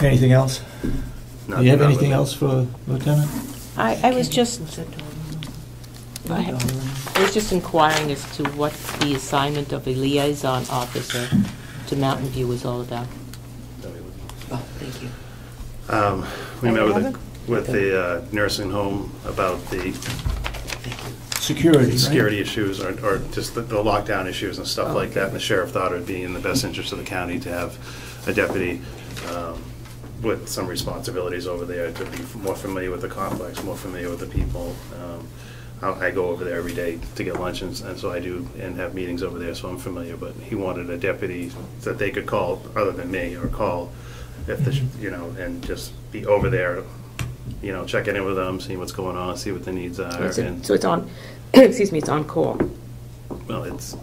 Anything else? Not Do you have not anything with else for Lieutenant? I was just inquiring as to what the assignment of a liaison officer to Mountain View was all about. Oh, thank you. We met with the nursing home about the Security, security issues or just the lockdown issues and stuff like that. And the sheriff thought it would be in the best interest of the county to have a deputy with some responsibilities over there to be more familiar with the complex, more familiar with the people. I go over there every day to get lunch, and so I do, and have meetings over there, so I'm familiar. But he wanted a deputy that they could call, other than me, or call if the, you know, and just be over there, you know, checking in with them, seeing what's going on, see what the needs are. So it's on, excuse me, it's on call. Well, it's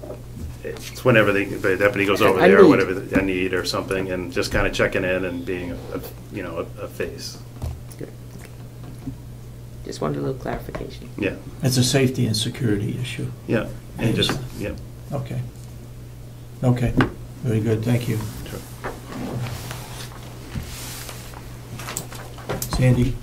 whenever the deputy goes over there, or whatever a need or something, and just kind of checking in and being a face. Good. Just wanted a little clarification. Yeah. It's a safety and security issue. Yeah. And just yeah. Okay. Okay. Very good. Thank you. Sure. Sandy.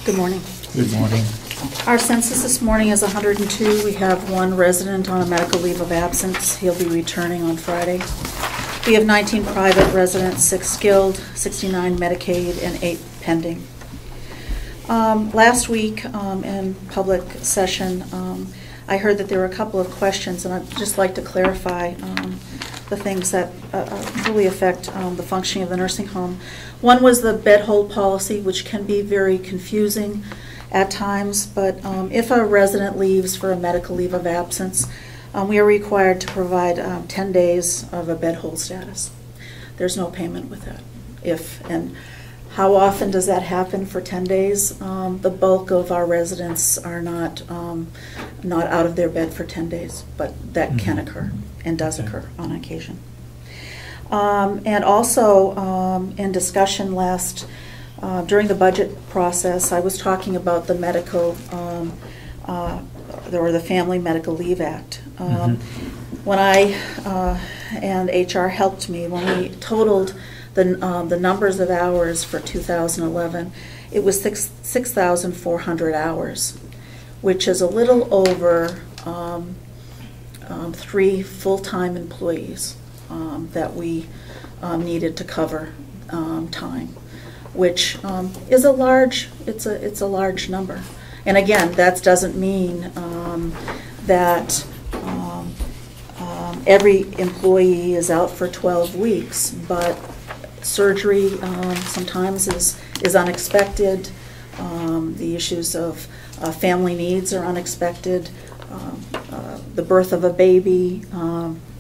Good morning. Good morning. Our census this morning is 102. We have one resident on a medical leave of absence. He'll be returning on Friday. We have 19 private residents, 6 skilled, 69 Medicaid, and 8 pending. Last week in public session, I heard that there were a couple of questions, and I'd just like to clarify the things that really affect the functioning of the nursing home. One was the bed hold policy, which can be very confusing at times, but if a resident leaves for a medical leave of absence, we are required to provide 10 days of a bed hold status. There's no payment with that. And how often does that happen for 10 days? The bulk of our residents are not out of their bed for 10 days, but that can occur and does occur on occasion. And also in discussion during the budget process, I was talking about the medical, or the Family Medical Leave Act. When and HR helped me, when we totaled the numbers of hours for 2011, it was 6,400 hours, which is a little over 3 full-time employees that we needed to cover time, which is a large. It's a large number. And again, that doesn't mean that every employee is out for 12 weeks, but surgery sometimes is unexpected. The issues of family needs are unexpected. The birth of a baby,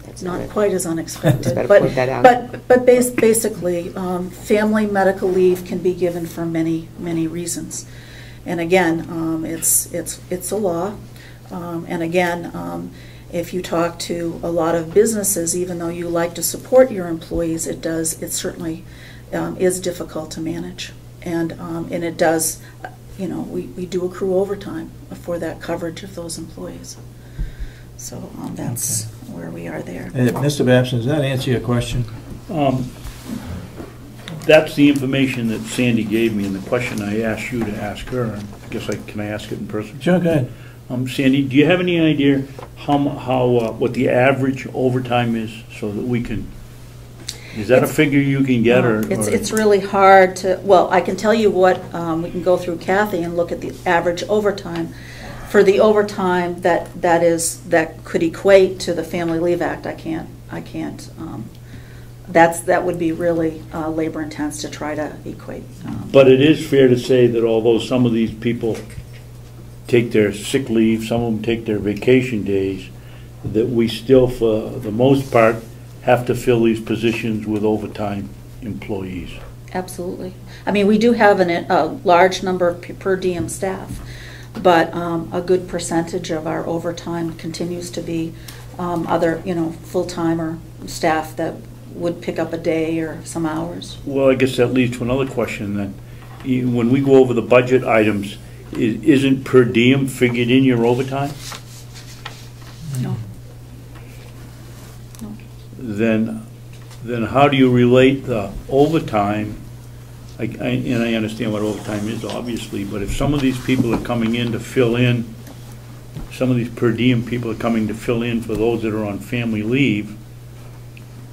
it's not quite as unexpected. But basically, family medical leave can be given for many reasons. And again, it's a law. And again, if you talk to a lot of businesses, even though you like to support your employees, it certainly is difficult to manage. And it does, we do accrue overtime for that coverage of those employees. So that's where we are there. And Mr. Babson, does that answer your question? That's the information that Sandy gave me, and the question I asked you to ask her. I guess can I ask it in person? Sure, go ahead. Sandy, do you have any idea what the average overtime is, so that we can? Is that a figure you can get, It's really hard to. Well, I can tell you what we can go through Kathy and look at the average overtime. For the overtime that could equate to the Family Leave Act, I can't. That would be really labor intense to try to equate. But it is fair to say that although some of these people take their sick leave, some of them take their vacation days, that we still, for the most part, have to fill these positions with overtime employees. Absolutely. I mean, we do have a large number of per diem staff, but a good percentage of our overtime continues to be other, full-timer staff that would pick up a day or some hours. Well, I guess that leads to another question then. When we go over the budget items, isn't per diem figured in your overtime? No. No. Then how do you relate the overtime? And I understand what overtime is, obviously, but if some of these people are coming in to fill in, some of these per diem people are coming to fill in for those that are on family leave,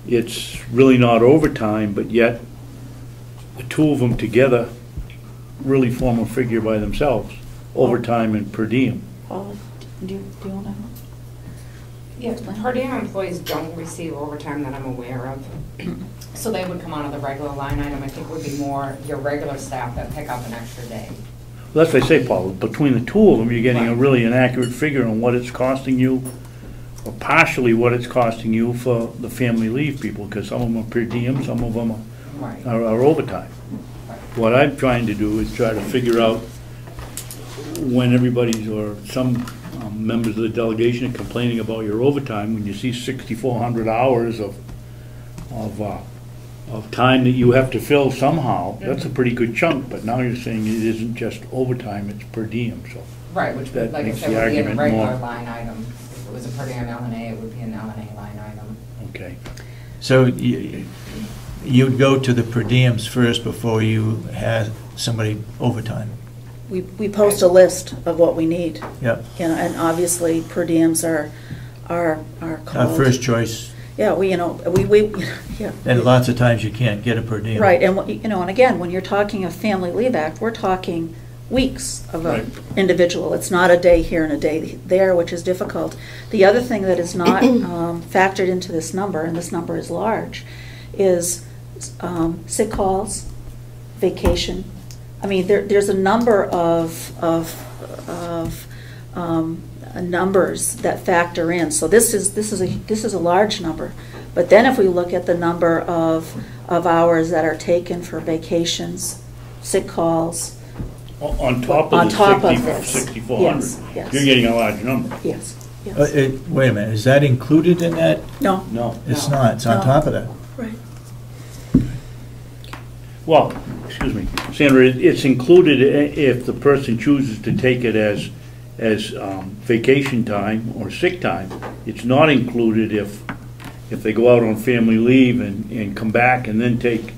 it's really not overtime, but yet the two of them together really form a figure by themselves, overtime and per diem. Paul, do you want to? Yeah, per diem employees don't receive overtime that I'm aware of. So they would come out of the regular line item. I think would be more your regular staff that pick up an extra day. Well, that's what I say, Paul, between the two of them, you're getting a Right. really an accurate figure on what it's costing you, or partially what it's costing you for the family leave people, because some of them are per diem, some of them Right. are overtime. Right. What I'm trying to do is try to figure out when everybody's, or some members of the delegation are complaining about your overtime, when you see 6,400 hours of time that you have to fill somehow, that's a pretty good chunk, but now you're saying it isn't just overtime, it's per diem, so. Right, which That would, like I makes said, the would be a argument regular more- line item. If it was a per diem L&A, it would be an L&A line item. Okay. So you'd go to the per diems first before you had somebody overtime? We post a list of what we need. Yep. And obviously per diems are Our called. first choice, Yeah, we yeah. and lots of times you can't get a per diem. Right, and and again, when you're talking a Family Leave Act, we're talking weeks of Right. an individual. It's not a day here and a day there, which is difficult. The other thing that is not factored into this number, and this number is large, is sick calls, vacation. I mean, there's a number of numbers that factor in. So this is a large number. But then if we look at the number of hours that are taken for vacations, sick calls, On top On of the top of this. 6,400, Yes, yes. you're getting a large number. yes, yes. Wait a minute, is that included in that? No, No. It's No. not, it's on No. top of that. right. Well, excuse me, Sandra, it's included if the person chooses to take it as vacation time or sick time. It's not included if they go out on family leave and come back and then take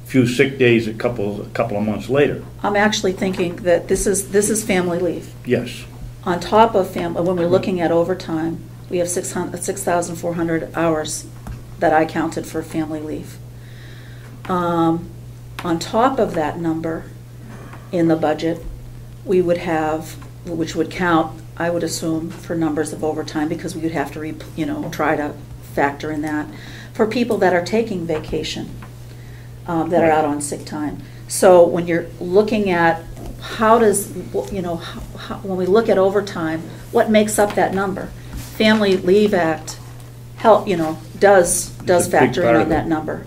a few sick days a couple of months later. I'm actually thinking that this is family leave. Yes. On top of family, when we're looking at overtime, we have 6,400 hours that I counted for family leave. On top of that number in the budget, we would have, which would count, I would assume, for numbers of overtime, because we would have to, try to factor in that, for people that are taking vacation, that are out on sick time. So when you're looking at how does, when we look at overtime, what makes up that number? Family Leave Act help, does It's a big factor in part on of it. that number.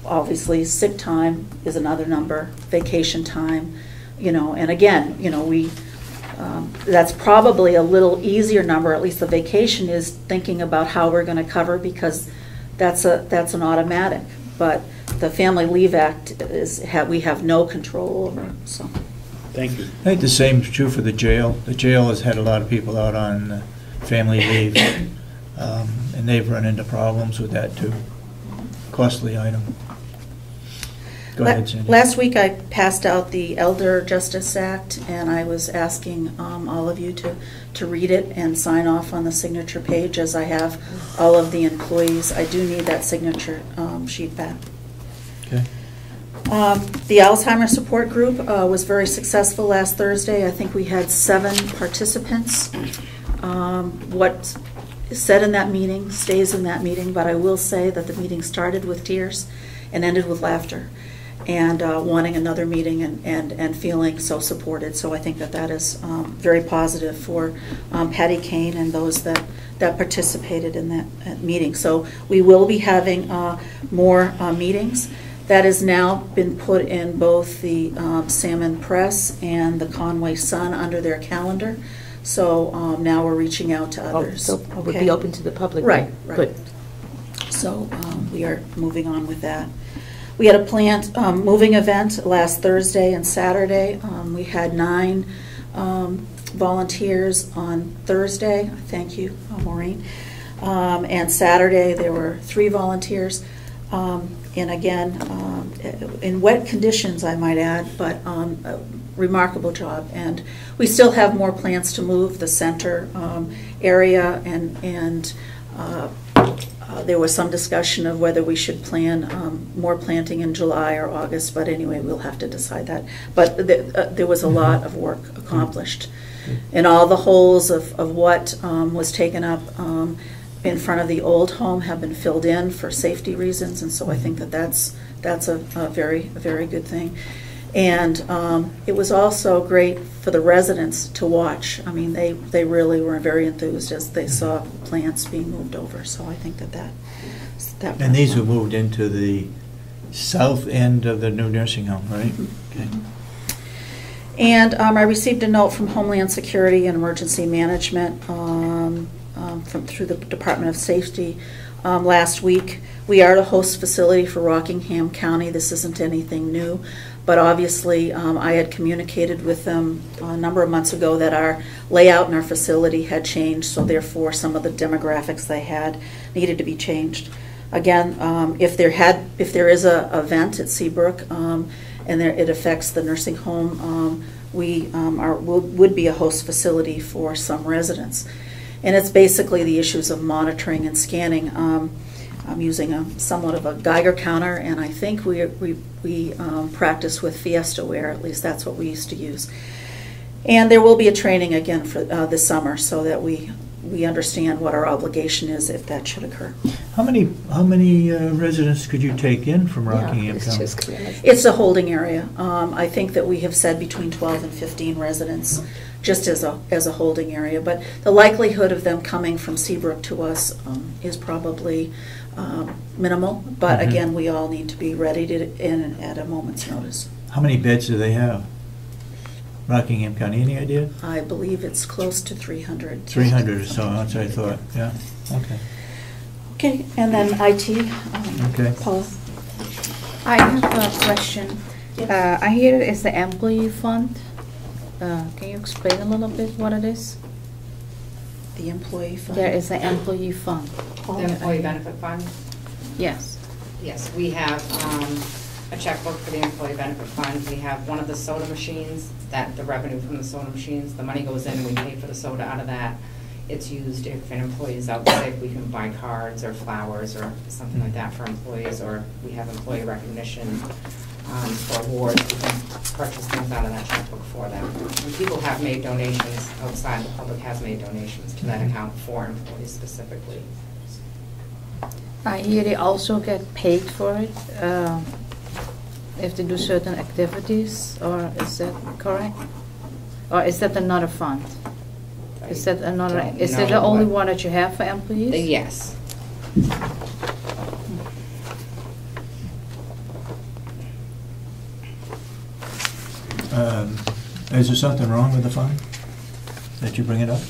Obviously, sick time is another number, vacation time, and again, that's probably a little easier number, at least the vacation is thinking about how we're gonna cover, because that's an automatic. But the Family Leave Act we have no control over, so. Thank you. I think the same is true for the jail. The jail has had a lot of people out on family leave, and they've run into problems with that too. Costly item. Go ahead, Sandy. Last week, I passed out the Elder Justice Act, and I was asking all of you to read it and sign off on the signature page, as I have all of the employees. I do need that signature sheet back. Okay. The Alzheimer's Support Group was very successful last Thursday. I think we had 7 participants. What is said in that meeting stays in that meeting, but I will say that the meeting started with tears and ended with laughter, and wanting another meeting and feeling so supported. So I think that is very positive for Patty Kane and those that participated in that meeting. So we will be having more meetings. That has now been put in both the Salmon Press and the Conway Sun under their calendar. So now we're reaching out to others. So it would Okay? be open to the public? Right, then? right. Good. So we are moving on with that. We had a planned moving event last Thursday and Saturday. We had 9 volunteers on Thursday. Thank you, Maureen. And Saturday there were 3 volunteers. And again, in wet conditions, I might add, but a remarkable job. And we still have more plans to move the center area, and there was some discussion of whether we should plan more planting in July or August, but anyway, we'll have to decide that. But there was a lot of work accomplished. And all the holes of what was taken up in front of the old home have been filled in for safety reasons, and so I think that's a very good thing. And it was also great for the residents to watch. I mean, they really were very enthused as they saw plants being moved over. So I think that. And these were moved into the south end of the new nursing home, right? Okay. And I received a note from Homeland Security and Emergency Management through the Department of Safety last week. We are the host facility for Rockingham County. This isn't anything new, but obviously I had communicated with them a number of months ago that our layout in our facility had changed, so therefore some of the demographics they had needed to be changed. Again, if there is a event at Seabrook and it affects the nursing home, we would be a host facility for some residents. And it's basically the issues of monitoring and scanning. I'm using somewhat of a Geiger counter, and I think we practice with FiestaWare. At least that's what we used to use. And there will be a training again for this summer, so that we understand what our obligation is if that should occur. How many residents could you take in from Rockingham County? It's a holding area. I think that we have said between 12 and 15 residents, just as a holding area. But the likelihood of them coming from Seabrook to us is probably minimal. But again, we all need to be ready at a moment's notice. How many beds do they have? Rockingham County, any idea? I believe it's close to 300. 300 or so, that's what I thought, yeah, okay. Okay, and then IT, Okay. Paula. I have a question. I hear it's the employee fund. Can you explain a little bit what it is? The employee fund. There is an employee fund. The employee benefit fund? Yes. Yes, we have a checkbook for the employee benefit fund. We have one of the soda machines, that the revenue from the soda machines, the money goes in and we pay for the soda out of that. It's used if an employee is out sick, we can buy cards or flowers or something like that for employees, or we have employee recognition for awards. We can purchase things out of that checkbook for them. And people have made donations outside, the public has made donations to that account for employees specifically. I hear they also get paid for it if they do certain activities, or is that correct? Or is that another fund? Is that another? Is that the only one that you have for employees? Yes. Is there something wrong with the fund that you bring it up?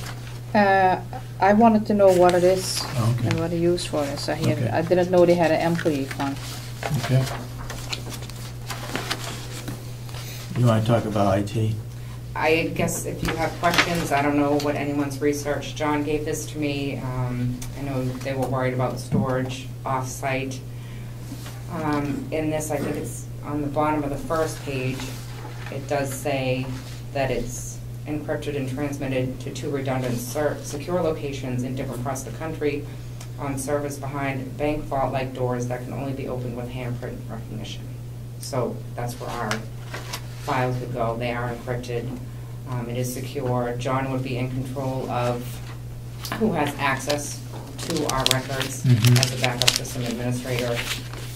I wanted to know what it is Okay. and what the use for it. So Okay. I didn't know they had an employee fund. Okay. You want to talk about IT? I guess if you have questions, I don't know what anyone's researched. John gave this to me. I know they were worried about storage off-site. In this, I think it's on the bottom of the first page, it does say that it's encrypted and transmitted to 2 redundant secure locations in different parts of the country on servers behind bank vault-like doors that can only be opened with handprint recognition. So that's where our files would go. They are encrypted. It is secure. John would be in control of who has access to our records as a backup system administrator.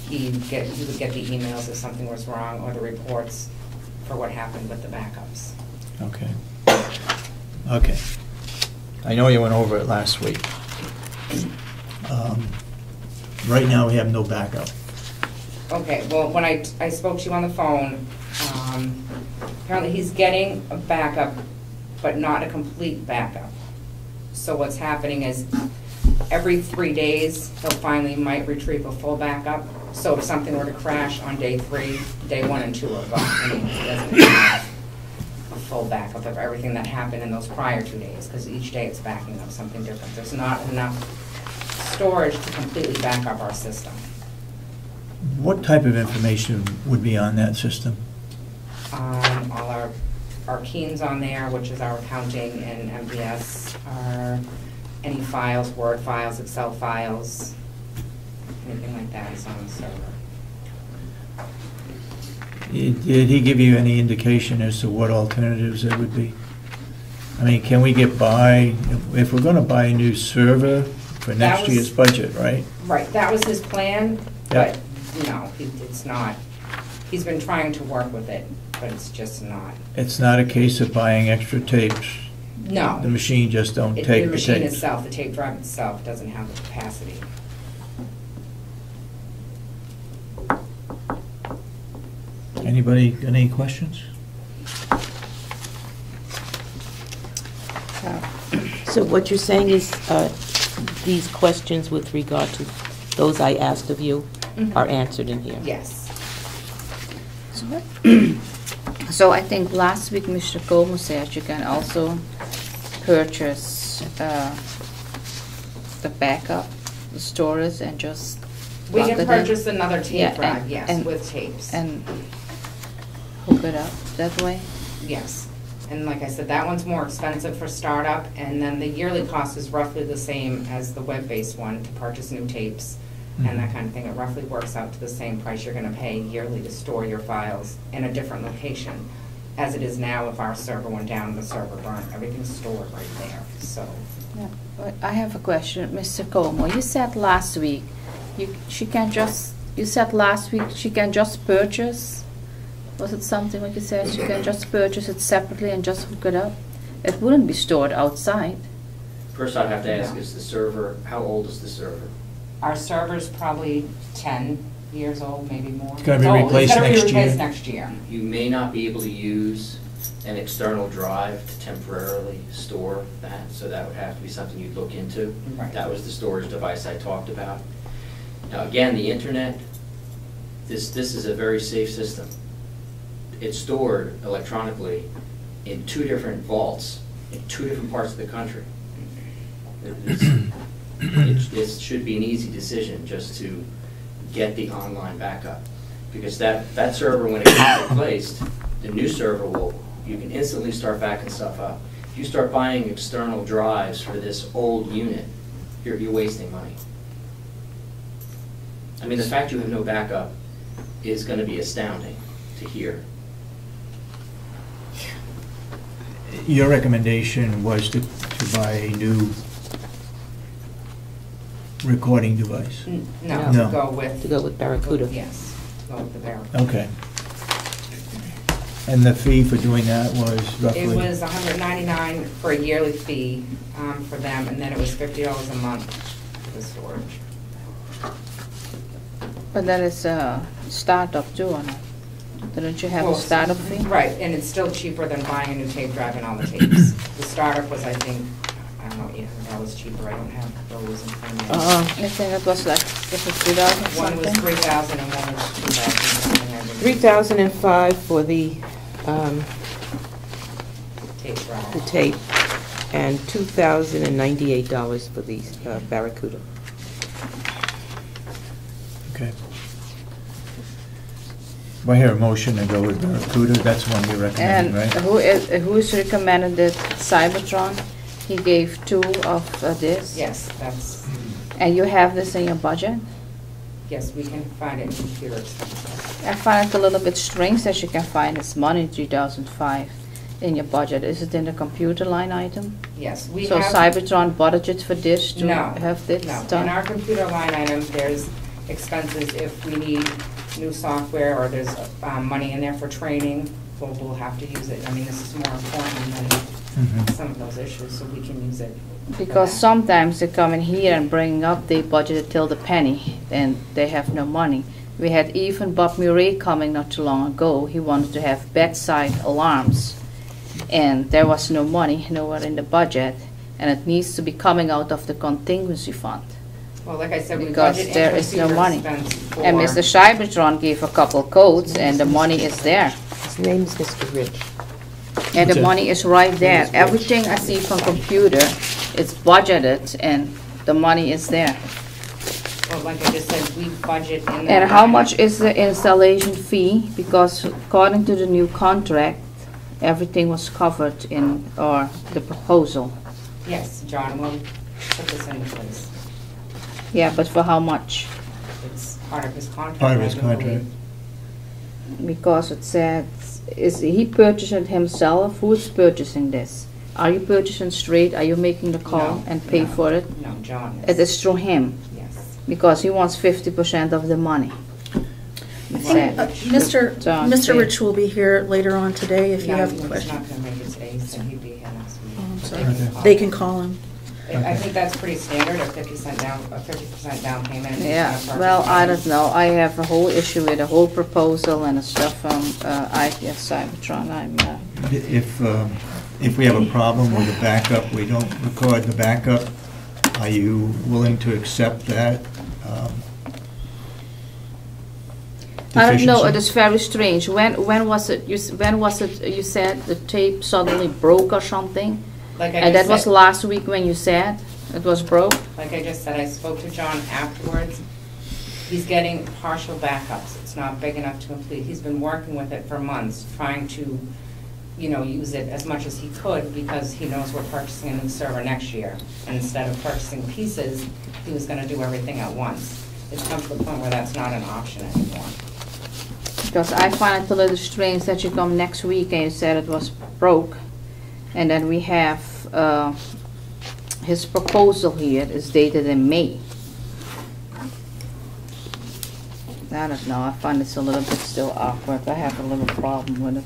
He would get the emails if something was wrong or the reports for what happened with the backups. Okay. Okay. I know you went over it last week. Right now, we have no backup. Okay, well, when I spoke to you on the phone, apparently he's getting a backup, but not a complete backup. So what's happening is every 3 days, he'll finally might retrieve a full backup. So if something were to crash on day 3, day 1 and 2 are gone. I mean, he doesn't have a full backup of everything that happened in those prior 2 days, because each day it's backing up something different. There's not enough storage to completely back up our system. What type of information would be on that system? All our keys on there, which is our accounting and MPS, are any files, Word files, Excel files, anything like that is on the server. Did he give you any indication as to what alternatives there would be? I mean, can we get by, if we're gonna buy a new server for next year's budget, right? Right, that was his plan, Yeah. but, no, it's not. He's been trying to work with it, but it's just not. It's not a case of buying extra tapes. No. The machine just don't take the The tapes. machine itself, the tape drive itself, doesn't have the capacity. Anybody got any questions? So what you're saying is these questions with regard to those I asked of you are answered in here? Yes. So I think last week Mr. Comeau said you can also purchase the backup, the storage, and just We plug can it in. purchase another tape Yeah, drive, and- yes, and- with tapes. And hook it up that way. Yes. And like I said, that one's more expensive for startup, and then the yearly cost is roughly the same as the web-based one to purchase new tapes and that kind of thing. It roughly works out to the same price you're gonna pay yearly to store your files in a different location. As it is now, if our server went down and the server burnt, everything's stored right there, so. Yeah, but I have a question, Mr. Comeau. You said last week she can just purchase. Was it something like you said? She can just purchase it separately and just hook it up. It wouldn't be stored outside. First, I'd have to ask, is the server, how old is the server? Our server's probably 10 years old, maybe more. It's gotta be old. replaced It's gotta be next year. replaced next year. You may not be able to use an external drive to temporarily store that, so that would have to be something you'd look into. Right. That was the storage device I talked about. Now, again, the internet, this is a very safe system. It's stored electronically in 2 different vaults in 2 different parts of the country. It should be an easy decision just to get the online backup. Because that server, when it gets replaced, the new server you can instantly start backing stuff up. If you start buying external drives for this old unit, you're wasting money. I mean, the fact you have no backup is going to be astounding to hear. Your recommendation was to buy a new recording device? No, No. to go with. To go with Barracuda. Yes, go with the Barracuda. Okay. And the fee for doing that was roughly? It was $199 for a yearly fee for them, and then it was $50 a month for the storage. But that is a startup too, or not? Didn't you have a Well, startup fee? Right, and it's still cheaper than buying a new tape drive and all the tapes. The startup was, I think, I don't know, $800 cheaper. I don't have those in front of me. I think it was like, was it 3,000 One was something? $3,000 and one was $2,000. $3,005 for the Tape drive. the tape, and $2,098 for the Barracuda. Okay. Do I hear a motion to go with Barracuda? That's one you're recommending, And right? who is recommended that Cybertron? He gave 2 of this? Yes, that's, And you have this in your budget? yes, we can find it in computer expenses. I find it a little bit strange that you can find this money, 2005, in your budget. Is it in the computer line item? Yes, we So have. Cybertron budgeted for this to No, have this no. done? In our computer line items, there's expenses if we need new software or there's money in there for training, we'll have to use it. I mean, this is more important than Mhm. some of those issues, so we can use it. for Because that. sometimes they come in here and bring up they budgeted till the penny, and they have no money. We had even Bob Murray coming not too long ago. He wanted to have bedside alarms, and there was no money, nowhere in the budget. and it needs to be coming out of the contingency fund. Well, like I said, we Because budget there and is no receiver money. expense for. And Mr. Scheibetron gave a couple codes, and the money is there. His name is Mr. Rich. And the Okay. money is right there. Everything I see from computer, it's budgeted, and the money is there. Well, like I just said, we budget in that. And how line. much is the installation fee? Because according to the new contract, everything was covered in, or the proposal. Yes, John will put this into place. Yeah, but for how much? It's part of his contract. Part of his I believe. contract. Because it said, is he purchasing it himself? Who is purchasing this? Are you purchasing straight? Are you making the call No, and pay no. for it? No, John It is through him, Yes. because he wants 50% of the money. He said. Mr. John, Mr. yeah. Rich will be here later on today if you No, have he's questions. not gonna make it today, he said he'd be here next week. Oh, I'm But sorry. Okay. They can call him. I think that's pretty standard, a 50% down payment. Yeah, It's not well, I perfect. don't know. I have a whole issue with the whole proposal and the stuff from IPS Cybertron. If we have a problem with the backup, we don't record the backup, are you willing to accept that? I don't know, deficiency? it is very strange. When was it, you said the tape suddenly broke or something? Like I And that just was said- last week when you said it was broke? Like I just said, I spoke to John afterwards. He's getting partial backups. It's not big enough to complete. He's been working with it for months, trying to, use it as much as he could because he knows we're purchasing a new server next year. And instead of purchasing pieces, he was gonna do everything at once. It's come to the point where that's not an option anymore. Because I find it a little strange that you come next week and you said it was broke. And then we have his proposal here is dated in May. I don't know, I find it's a little bit still awkward. I have a little problem with it.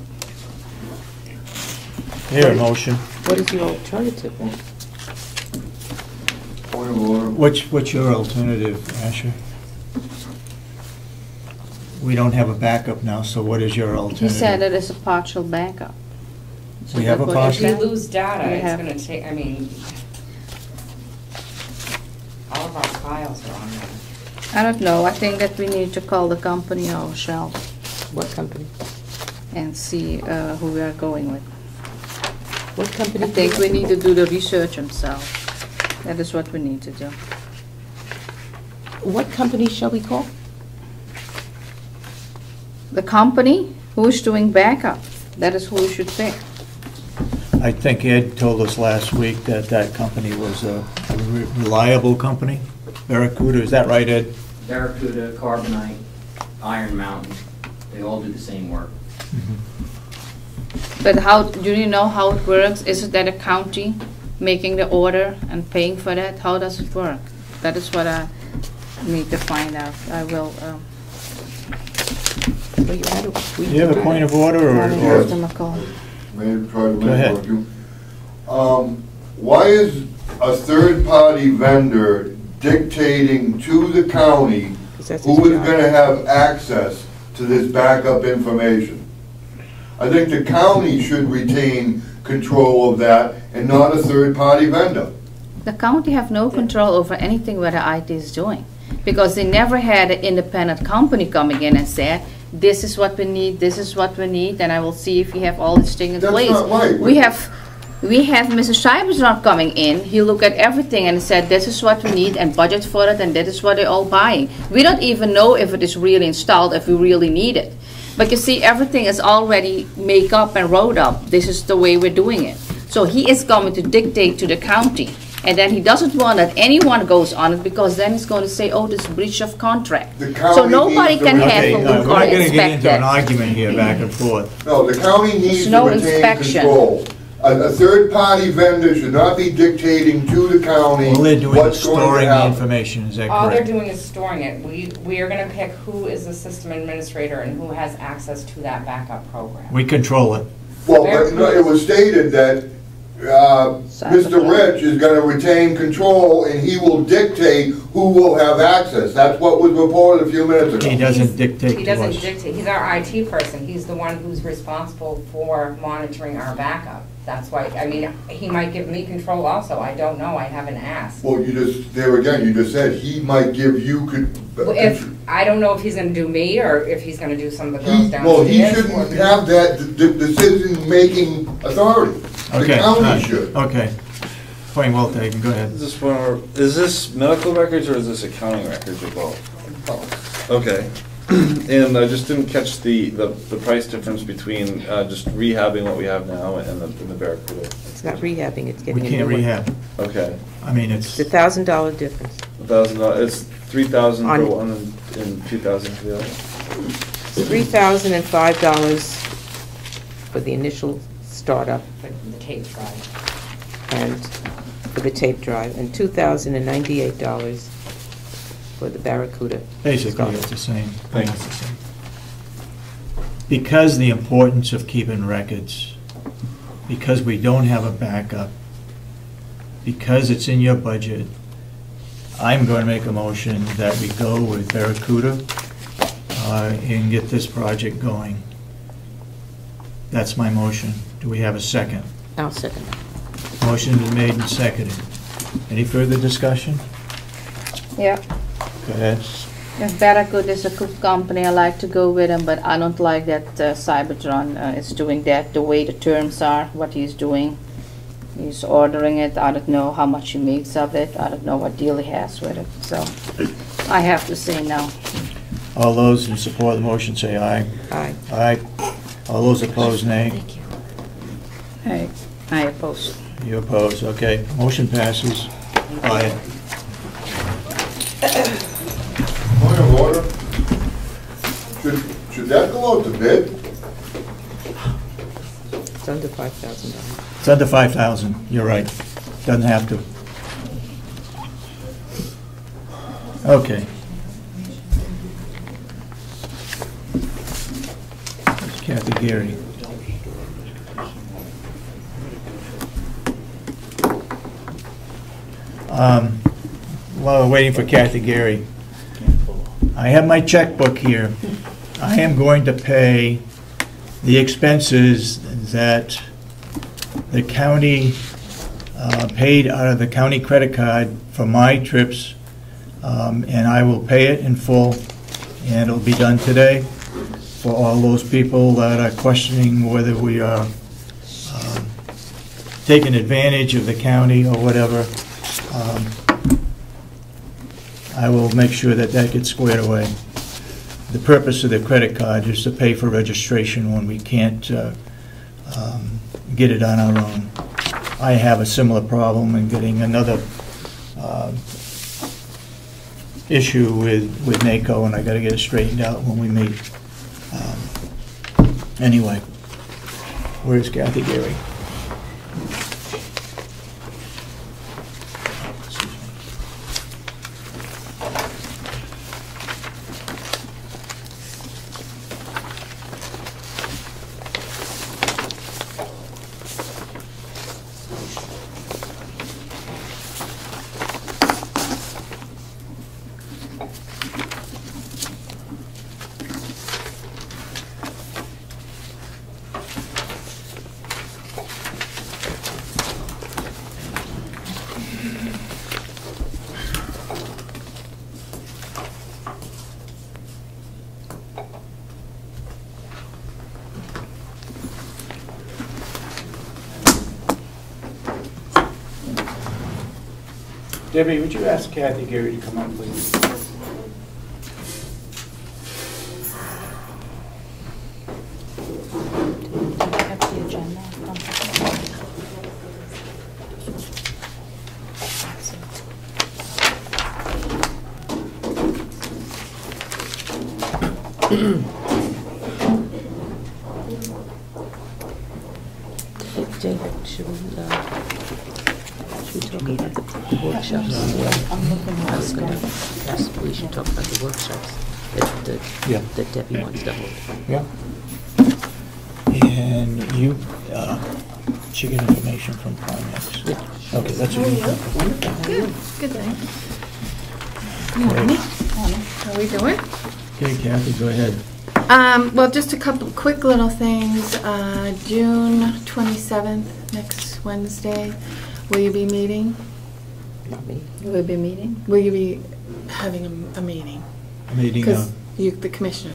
Here, a motion. What is your alternative then? Point of order. What's your alternative, Asher? We don't have a backup now, so what is your He alternative? said it is a partial backup. So We have that a what you If we said? lose data, We it's have- gonna take, all of our files are on there. I don't know, I think that we need to call the company ourselves What company? and see who we are going with. What company? I think we need to do the research ourselves. That is what we need to do. What company shall we call? The company who is doing backup, that is who we should pick. I think Ed told us last week that that company was a reliable company. Barracuda, is that right, Ed? Barracuda, Carbonite, Iron Mountain, they all do the same work. But how, do you know how it works? Is it that a county making the order and paying for that? How does it work? That is what I need to find out. I will, Well, you had a- we Do you have a can do point that. of order, or? Mr. McCall. May I try to Go ahead. interrupt you? Why is a third-party vendor dictating to the county 'Cause that's his who is job. gonna have access to this backup information? I think the county should retain control of that and not a third-party vendor. The county have no control over anything what the IT is doing, because they never had an independent company coming in and said, this is what we need, this is what we need, and I will see if you have all these things in That's place. not right. We have Mr. Scheiber's coming in, he looked at everything and said, this is what we need, and budget for it, and that is what they're all buying. We don't even know if it is really installed, if we really need it. But you see, everything is already made up and wrote up. This is the way we're doing it. So he is going to dictate to the county. And then he doesn't want that anyone goes on it, because then he's going to say, oh, this breach of contract. The county So nobody needs to can retain have Okay, a we're look not or gonna get inspect into an that. argument here back and forth. No, the county needs There's to no retain inspection. control. A third-party vendor should not be dictating to the county All they're doing is what's going to storing the happen. information, is that All they're correct? doing is storing it. We are gonna pick who is the system administrator and who has access to that backup program. We control it. Well, but no, it was stated that Mr. Rich is gonna retain control and he will dictate who will have access. That's what was reported a few minutes ago. He doesn't dictate He to us. doesn't dictate, he's our IT person, he's the one who's responsible for monitoring our backup. That's why, I mean, he might give me control also, I don't know, I haven't asked. Well, you just, there again, you just said he might give you I don't know if he's gonna do me, or if he's gonna do some of the girls downstairs. Well, he shouldn't have that decision-making authority. The Okay, county should. okay. Point well taken, go ahead. Is this medical records or is this accounting records or both? Both. Okay. And I just didn't catch the price difference between just rehabbing what we have now and the Barracuda. It's not rehabbing, it's We getting a can't new one. rehab. Okay. I mean, It's $1,000 difference. $1,000. It's $3,000 for On- one and $2,000 for the other. It's $3,005 for the initial startup The tape drive. and for the tape drive, and $2,098 for the Barracuda. basically, startup. it's the same. Thank you. It's the same. Because the importance of keeping records, because we don't have a backup, because it's in your budget, I'm going to make a motion that we go with Barracuda and get this project going. That's my motion. Do we have a second? I'll second that. Motion is made and seconded. Any further discussion? Yeah. Go ahead. If Barracuda is a good company, I like to go with him, but I don't like that Cybertron is doing that, the way the terms are, what he's doing. He's ordering it, I don't know how much he makes of it, I don't know what deal he has with it, so I have to say no. All those in support of the motion say aye. Aye. Aye. All those opposed, nay. Thank you. I oppose. You oppose, okay. Motion passes. Aye. Point of order. Should that go out to bid? It's under $5,000. It's under 5,000, you're right. Doesn't have to. Okay. There's Kathy Geary. While we're waiting for Kathy Geary, I have my checkbook here. I am going to pay the expenses that the county paid out of the county credit card for my trips, and I will pay it in full, and it'll be done today for all those people that are questioning whether we are taking advantage of the county or whatever. I will make sure that that gets squared away. The purpose of the credit card is to pay for registration when we can't get it on our own. I have a similar problem in getting another issue with NACO, and I got to get it straightened out when we meet. Anyway, where's Kathy Geary? Debbie, would you ask Kathy Geary to come up, please? David, should we talk about the workshops? I was gonna ask, we should talk about the workshops that Debbie wants to hold. Yeah. And you, She get information from Primex. Okay, that's what you Good, good thing. Morning. How are we doing? Okay, Kathy, go ahead. Well, just a couple quick little things. June 27th, next Wednesday, will you be meeting? Will be meeting? Will you be having a meeting? Meeting, Because the commissioners